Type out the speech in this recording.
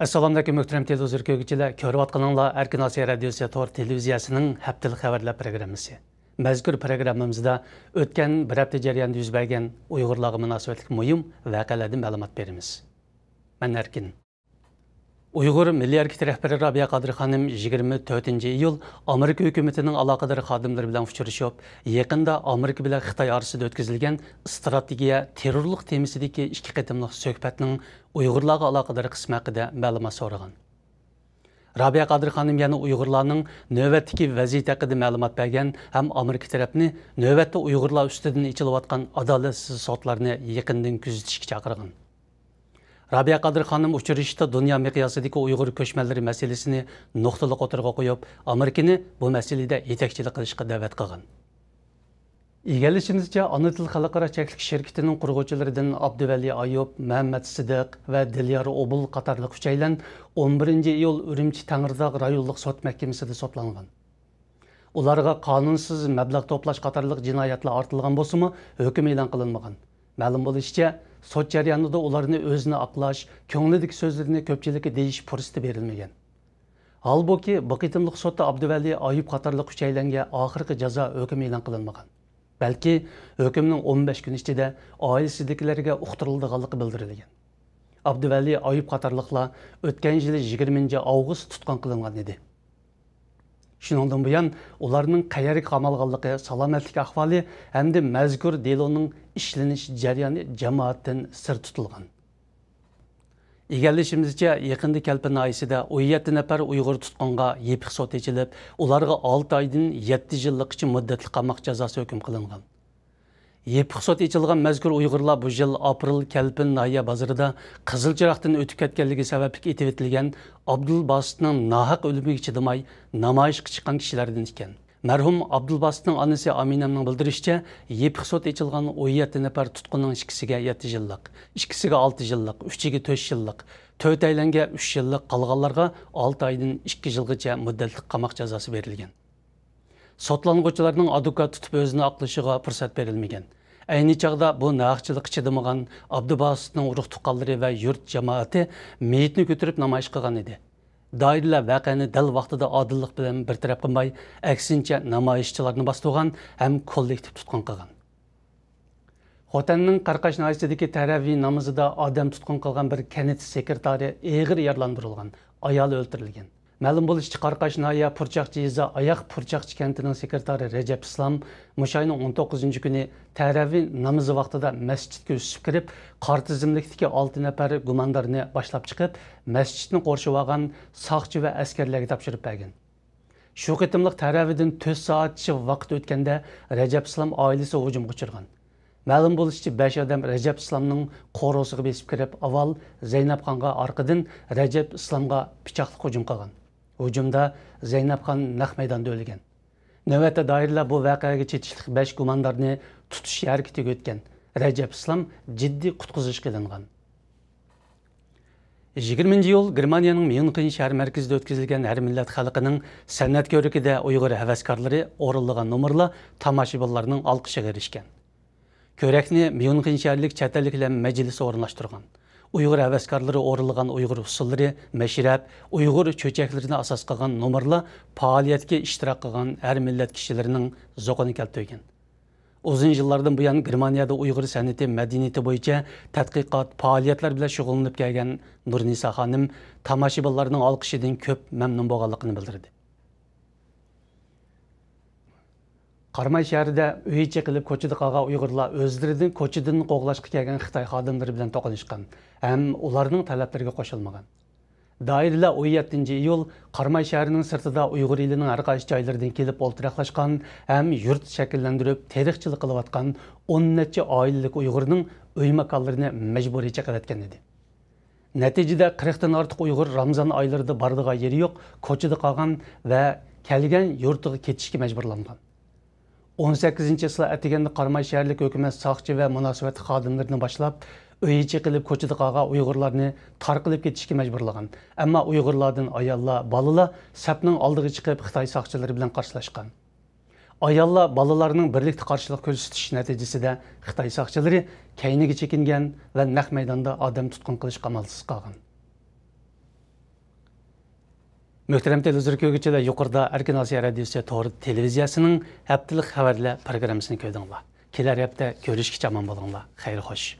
Assalamu alaikum muhtaram televizor ko'rguvchilar, ko'rib atqaninglar Erkin Osiyo radiosi tor televiziyasining haftalik xabarlar programmasi. Mazkur programmamizda o'tgan bir hafta jarayonida yuz bergan Uyg'urlarga munosabatli muhim voqealardan ma'lumot beramiz. Men Erkin. Uyg'ur Milliy Harakati rahbari Rabiya Qodir xonim 24-iyul Amerika hukumatining aloqador xodimlari bilan uchrashib, yaqinda Amerika bilan Xitoy orasida o'tkazilgan strategiya terrorlik temasidagi ikki qatimliq suhbatning Uyg'urlarga aloqador qismi haqida ma'lumot so'ragan. Rabiya Qodir xonim yana Uyg'urlarning navbatdagi vaziyati haqida ma'lumot bergan ham Amerika tarafini navbatda Uyg'urlar ustidan ichilayotgan adolatsiz sotlarni yaqindan kuzatishga chaqirgan. Rabiya Qodir xonim uchrashishda dunyo miqyosidagi Uyg'ur ko'chmanlari masalasini nuqtaliq o'tirg'a qo'yib, Amerikani bu masalada yetakchilik qilishga da'vat qilgan. Egallashimizcha, Ona til xalqaro cheklik shirkatining qurg'uvchilaridan Abduvali Ayub, Muhammad Sidiq va Dilyar Obul qatorliq uchaylan 11-iyul Urumchi Tangridog' rayonlik sud mahkamasida sotlangan. Ularga qonunsiz mablag' to'plash qatorliq jinoyatlar ortilgan bo'lsa-mu, hukm e'lon qilinmagan. Ma'lum bo'lishicha, sud jarayonida ularni o'zini aqlash, ko'nglidagi so'zlarini ko'pchilikka deyish fursati berilmagan. Halbuki, bu qitimliq sudda Abduvali Ayub qatorliq uchaylanga oxirgi jazo hukm e'lon qilinmagan. Balki hukmning 15 kun ichida oilasidagilarga uqtirilganligi bildirilgan. Abduvali Ayub qatorliqlar o'tgan yil 20-avgust tutqun qilingan edi. Shuningdan buyon ularning qayerga qamalganligi, salomatlik ahvoli hamda mazkur deloning ishlanish jarayoni jamoatdan sir tutilgan. Egallashimizcha, yaqinda Kalpin oyisida 17 nafar Uyg'ur tutqunga yepiq sud ochilib, ularga 6 oydan 7 yillik muddatli qamoq jazosi hukm qilingan. Yepiq sud ochilgan mazkur Uyg'urlar bu yil aprel Kalpin Naya bozorida qizil chiroqdan o'tib ketganligi sababli etib etilgan Abdulbasitning nohaq o'limiga chidamay namoyishga chiqqan kishilardan ekan. Marhum Abdulbasitning onasi Aminamning bildirishicha, yepiq sud ochilgan 17 nafar tutqunning ikkisiga 7 yillik, ikkisiga 6 yillik, uchiga 4 yillik, 4 aylanga 3 yillik, qolganlarga 6 oydan 2 yilgacha muddatli qamoq jazosi berilgan. Sotlanguvchilarning advokat tutib o'zini aqlashiga fursat berilmagan. Ayni chaqda bu naqchilik chidamagan Abdulbasitning urug' tuqqanlari va yurt jamoati meyitni ko'tarib namoyish qilgan edi. Doiralar voqeani dal vaqtida odillik bilan bartaraf qilmay, aksincha namoyishchilarni bostirgan ham kollektiv tutqun qilgan. Xotanning Qarqash noyasidagi taravih namozida odam tutqun qilgan bir kanit sekretari og'ir yaralandirilgan, ayoli o'ldirilgan. Ma'lum bo'lishicha, Qarqash noya Purchaqchi yeza Oyoq Purchaqchi kentining sekretari Rajab Islom mushoyning 19-kuni taravih namozi vaqtida masjidga o'sib kirib, qor tizimlikdagi 6 nafar gumondorni boshlab chiqib, masjidni qorshib olgan soqchi va askarlarga topshirib bergan. Shu qitimliq taravihdan 4 soatcha vaqt o'tganda Rajab Islom oilasi hujumga uchirgan. Ma'lum bo'lishicha, 5 odam Rajab Islomning qo'rosiga besib kirib, avval Zaynabxonga, orqadan Rajab Islomga pichoqli hujum qilgan. Hujumda Zaynabxon naq maydonda o'lgan. Navbatda doiralar bu voqeaga chetishlik 5 gumondorni tutish harakatiga o'tgan. Rajab Islom jiddiy qutqizish qilingan. 20-iyul Germaniyaning Myunxen shahar markazida o'tkazilgan har millat xalqining san'at ko'rikida Uyg'ur havaskorlari o'rinlagan nomerlar tomoshabinlarning olqishiga erishgan. Ko'rakni Myunxen shaharlik chet elliklar majlisi o'rinlashtirgan. Uyg'ur havaskorlari o'rinlagan Uyg'ur usullari, mashrab, Uyg'ur cho'chaklarini asos qilgan nomerlar faoliyatga ishtirok qilgan har millat kishilarining zo'qini keltirgan. Uzun yillardan buyon Germaniyada Uyg'ur san'ati, madaniyati bo'yicha tadqiqot, faoliyatlar bilan shug'ullanib kelgan Nurnisa xonim tomoshabinlarning olqishidan ko'p mamnun bo'lganligini bildirdi. Qarmay shahrida uycha qilib ko'chada qolgan Uyg'urlar o'zlaridan ko'chadan qo'g'lashga kelgan Xitoy xodimlari bilan to'qnashgan, ham ularning talablariga qo'shilmagan. Doiralar 17-iyul Qarmay shahrining sirtida Uyg'ur elining har qaysi joylaridan kelib o'ltiraqlashgan, ham yurt shakllantirib, tarixchilik qilayotgan 10 necha oilalik Uyg'urning uy makonlarini majburiy chaqirayotgan edi. Natijada 40 dan ortiq Uyg'ur Ramazon oylarida bordigan yeri yo'q, ko'chada qolgan va kelgan yurtiga ketishga majburlangan. 18-yil atiganda Qarmay shaharlik hukumat soqchi va munosabat xodimlarini boshlab, uycha qilib ko'chada qolgan Uyg'urlarni tarqilib ketishga majburlagan. Ammo Uyg'urlardan ayollar, bolalar sapning oldiga chiqib Xitoy soqchilari bilan qarshilashgan. Ayollar bolalarning birlikda qarshilik ko'rsatish natijasida Xitoy soqchilari kayniga chekingan va naq maydonda odam tutqun qilish amalsiz qolgan. Möhtərəm televizor köygüçülər, yuqorida Erkin Asiya Radiosu Tor televiziyasının həftəlik xəbərlər proqrammasını gördüңlər. Kelər həftə görüşkiçə aman bolunglar. Xeyir xoş.